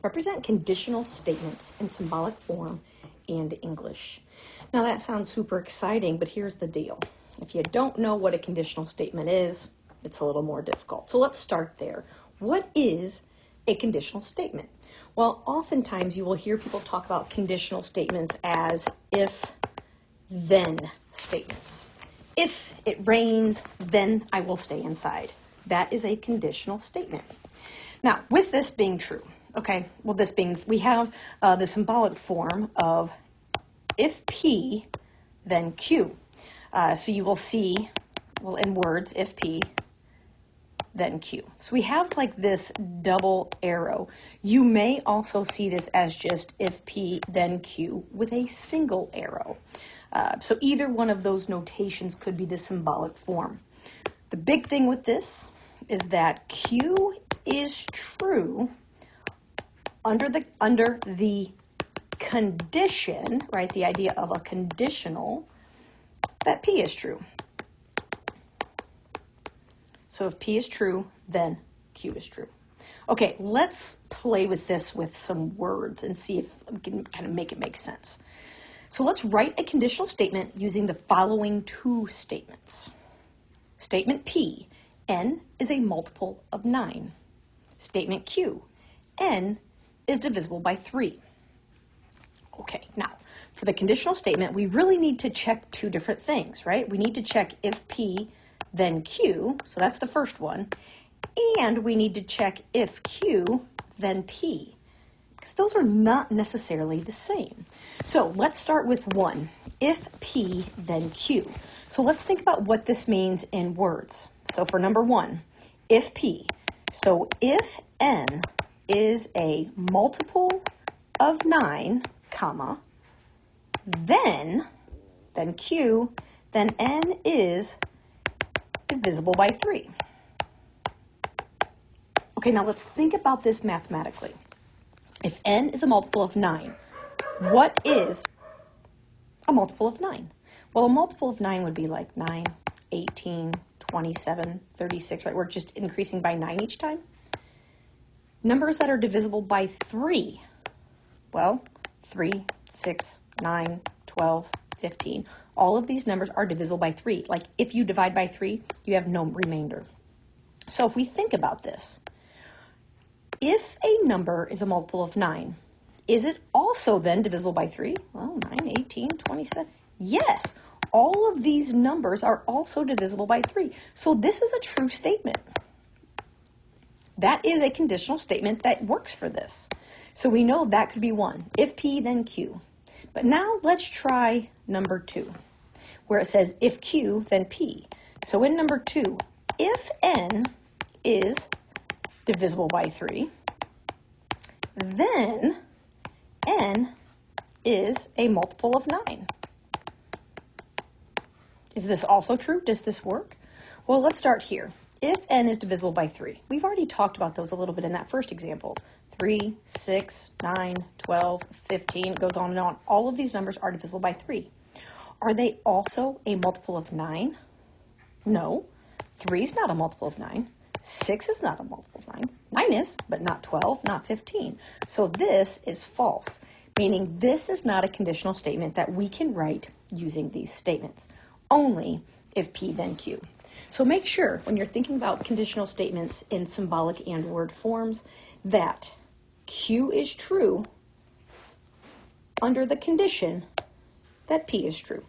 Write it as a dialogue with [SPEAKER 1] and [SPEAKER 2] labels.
[SPEAKER 1] represent conditional statements in symbolic form and English. Now that sounds super exciting, but here's the deal. If you don't know what a conditional statement is, it's a little more difficult. So let's start there. What is a conditional statement? Well, oftentimes you will hear people talk about conditional statements as if-then statements. If it rains, then I will stay inside. That is a conditional statement. Now, with this being true, we have the symbolic form of if P, then Q. So you will see, in words, if P, then Q. So we have like this double arrow. You may also see this as just if P, then Q with a single arrow. So either one of those notations could be the symbolic form. The big thing with this is that Q is true under the condition, right? The idea of a conditional, that P is true. So if P is true, then Q is true. Okay, let's play with this with some words and see if we can kind of make it make sense. So let's write a conditional statement using the following two statements. Statement P, n is a multiple of 9. Statement Q, n is divisible by 3. Okay, now, for the conditional statement, we really need to check two different things, right? We need to check if P, then Q, so that's the first one, and we need to check if Q, then P, because those are not necessarily the same. So let's start with 1, if P, then Q. So let's think about what this means in words. So for number 1, if P, so if n is a multiple of 9, comma, then Q, then n is divisible by 3. Okay, now let's think about this mathematically. If n is a multiple of 9, what is a multiple of 9? Well, a multiple of 9 would be like 9, 18, 27, 36, right? We're just increasing by 9 each time. Numbers that are divisible by 3, well, 3, 6, 9, 12, 15. All of these numbers are divisible by 3. Like if you divide by 3, you have no remainder. So if we think about this, if a number is a multiple of 9, is it also then divisible by 3? Well, 9, 18, 27. Yes, all of these numbers are also divisible by 3. So this is a true statement. That is a conditional statement that works for this. So we know that could be 1. If P, then Q. But now let's try number 2, where it says if Q, then P. So in number 2, if n is divisible by 3, then n is a multiple of 9. Is this also true? Does this work? Well, let's start here. If n is divisible by 3, we've already talked about those a little bit in that first example. 3, 6, 9, 12, 15, it goes on and on. All of these numbers are divisible by 3. Are they also a multiple of 9? No. 3 is not a multiple of 9. 6 is not a multiple of 9. 9 is, but not 12, not 15. So this is false, meaning this is not a conditional statement that we can write using these statements. Only if P, then Q. So make sure when you're thinking about conditional statements in symbolic and word forms that Q is true under the condition that P is true.